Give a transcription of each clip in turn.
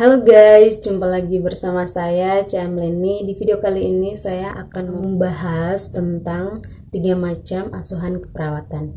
Halo guys, jumpa lagi bersama saya CM Leni. Di video kali ini saya akan membahas tentang 3 macam asuhan keperawatan.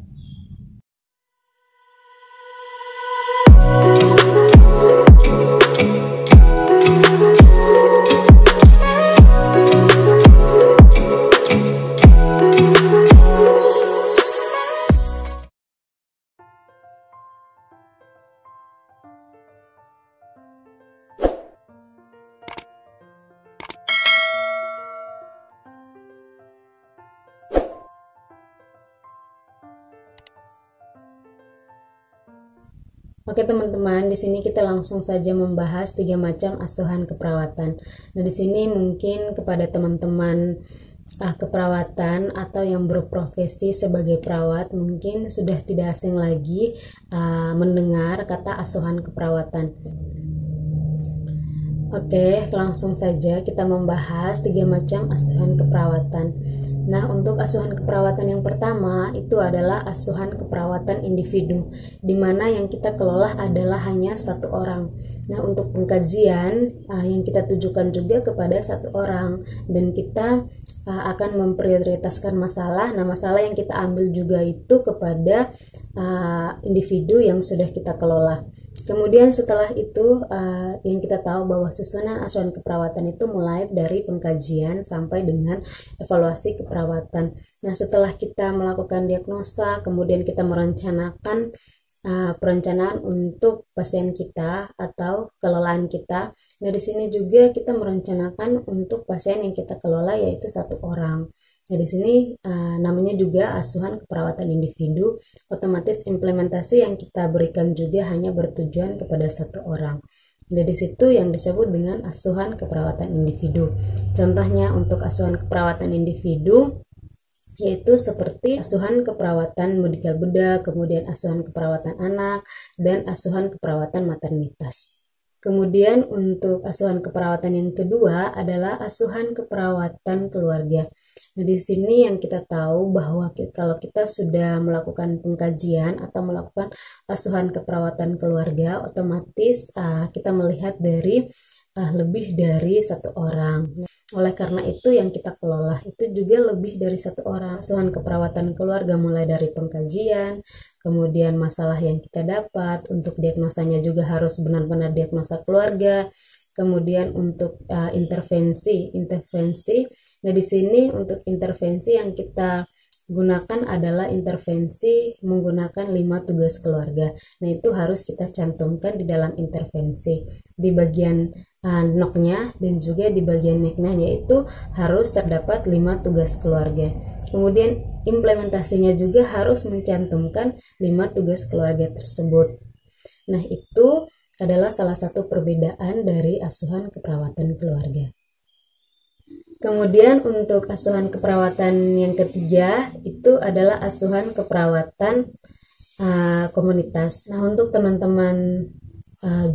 Oke teman-teman, di sini kita langsung saja membahas 3 macam asuhan keperawatan. Nah, di sini mungkin kepada teman-teman keperawatan atau yang berprofesi sebagai perawat mungkin sudah tidak asing lagi mendengar kata asuhan keperawatan. Oke, langsung saja kita membahas 3 macam asuhan keperawatan. Nah, untuk asuhan keperawatan yang pertama itu adalah asuhan keperawatan individu, di mana yang kita kelola adalah hanya satu orang. Nah, untuk pengkajian yang kita tujukan juga kepada satu orang, dan kita akan memprioritaskan masalah. Nah, masalah yang kita ambil juga itu kepada individu yang sudah kita kelola. Kemudian setelah itu yang kita tahu bahwa susunan asuhan keperawatan itu mulai dari pengkajian sampai dengan evaluasi keperawatan. Nah, setelah kita melakukan diagnosa, kemudian kita merencanakan perencanaan untuk pasien kita atau kelolaan kita. Nah, di sini juga kita merencanakan untuk pasien yang kita kelola yaitu satu orang. Nah, di sini namanya juga asuhan keperawatan individu. Otomatis implementasi yang kita berikan juga hanya bertujuan kepada satu orang. Dari situ yang disebut dengan asuhan keperawatan individu. Contohnya untuk asuhan keperawatan individu yaitu seperti asuhan keperawatan medikal bedah, kemudian asuhan keperawatan anak, dan asuhan keperawatan maternitas. Kemudian untuk asuhan keperawatan yang kedua adalah asuhan keperawatan keluarga. Nah, di sini yang kita tahu bahwa kalau kita sudah melakukan pengkajian atau melakukan asuhan keperawatan keluarga, otomatis kita melihat dari lebih dari satu orang. Oleh karena itu yang kita kelola itu juga lebih dari satu orang. Asuhan keperawatan keluarga mulai dari pengkajian, kemudian masalah yang kita dapat, untuk diagnosanya juga harus benar-benar diagnosa keluarga. Kemudian untuk intervensi. Nah, di sini untuk intervensi yang kita gunakan adalah intervensi menggunakan 5 tugas keluarga. Nah, itu harus kita cantumkan di dalam intervensi. Di bagian noknya dan juga di bagian necknya, yaitu harus terdapat 5 tugas keluarga. Kemudian implementasinya juga harus mencantumkan 5 tugas keluarga tersebut. Nah, itu adalah salah satu perbedaan dari asuhan keperawatan keluarga. Kemudian untuk asuhan keperawatan yang ketiga itu adalah asuhan keperawatan komunitas. Nah, untuk teman-teman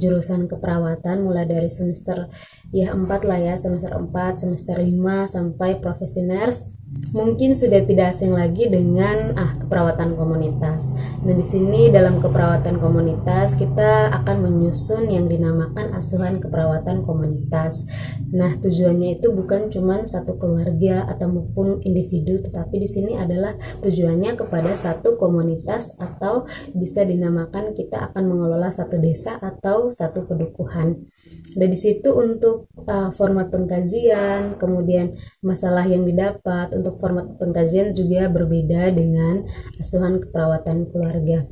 jurusan keperawatan mulai dari semester 4 lah ya, semester 4, semester 5 sampai profesi nurse, mungkin sudah tidak asing lagi dengan keperawatan komunitas. Nah, di sini dalam keperawatan komunitas kita akan menyusun yang dinamakan asuhan keperawatan komunitas. Nah, tujuannya itu bukan cuma satu keluarga atau maupun individu, tetapi di sini adalah tujuannya kepada satu komunitas, atau bisa dinamakan kita akan mengelola satu desa atau satu pedukuhan. Dan di situ untuk format pengkajian, kemudian masalah yang didapat, untuk format pengkajian juga berbeda dengan asuhan keperawatan keluarga.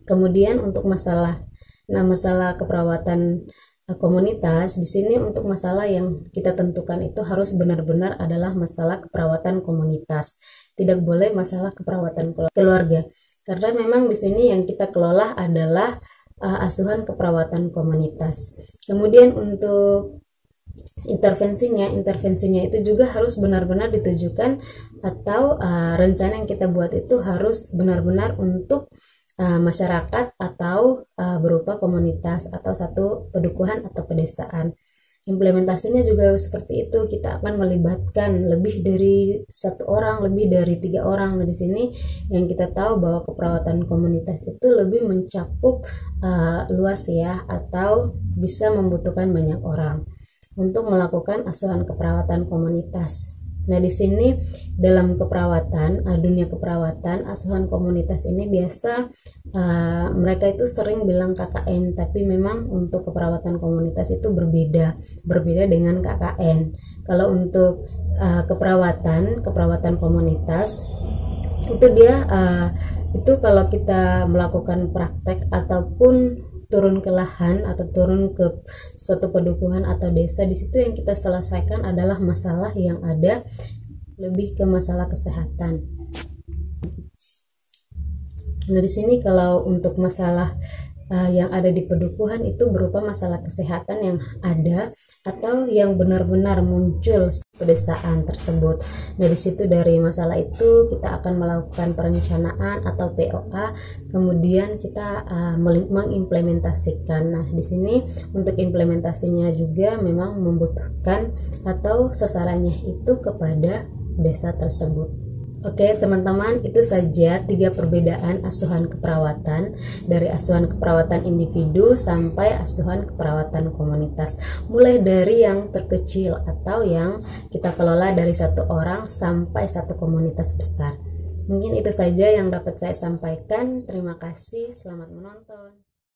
Kemudian untuk masalah keperawatan komunitas, di sini untuk masalah yang kita tentukan itu harus benar-benar adalah masalah keperawatan komunitas. Tidak boleh masalah keperawatan keluarga. Karena memang di sini yang kita kelola adalah asuhan keperawatan komunitas. Kemudian untuk intervensinya itu juga harus benar-benar ditujukan, atau rencana yang kita buat itu harus benar-benar untuk masyarakat atau berupa komunitas atau satu pedukuhan atau pedesaan. implementasinya juga seperti itu, kita akan melibatkan lebih dari 1 orang, lebih dari 3 orang. Nah, di sini yang kita tahu bahwa keperawatan komunitas itu lebih mencakup luas ya, atau bisa membutuhkan banyak orang untuk melakukan asuhan keperawatan komunitas. Nah, di sini dalam keperawatan, dunia keperawatan, asuhan komunitas ini biasa mereka itu sering bilang KKN, tapi memang untuk keperawatan komunitas itu berbeda dengan KKN. Kalau untuk keperawatan komunitas itu dia itu kalau kita melakukan praktek ataupun turun ke lahan atau turun ke suatu pedukuhan atau desa, di situ yang kita selesaikan adalah masalah yang ada, lebih ke masalah kesehatan. Nah, di sini kalau untuk masalah yang ada di pedukuhan itu berupa masalah kesehatan yang ada atau yang benar-benar muncul pedesaan tersebut. Nah, di situ dari masalah itu kita akan melakukan perencanaan atau POA, kemudian kita mengimplementasikan. Nah, di sini untuk implementasinya juga memang membutuhkan atau sasarannya itu kepada desa tersebut. Oke teman-teman, itu saja 3 perbedaan asuhan keperawatan, dari asuhan keperawatan individu sampai asuhan keperawatan komunitas, mulai dari yang terkecil atau yang kita kelola dari 1 orang sampai 1 komunitas besar. Mungkin itu saja yang dapat saya sampaikan. Terima kasih, selamat menonton.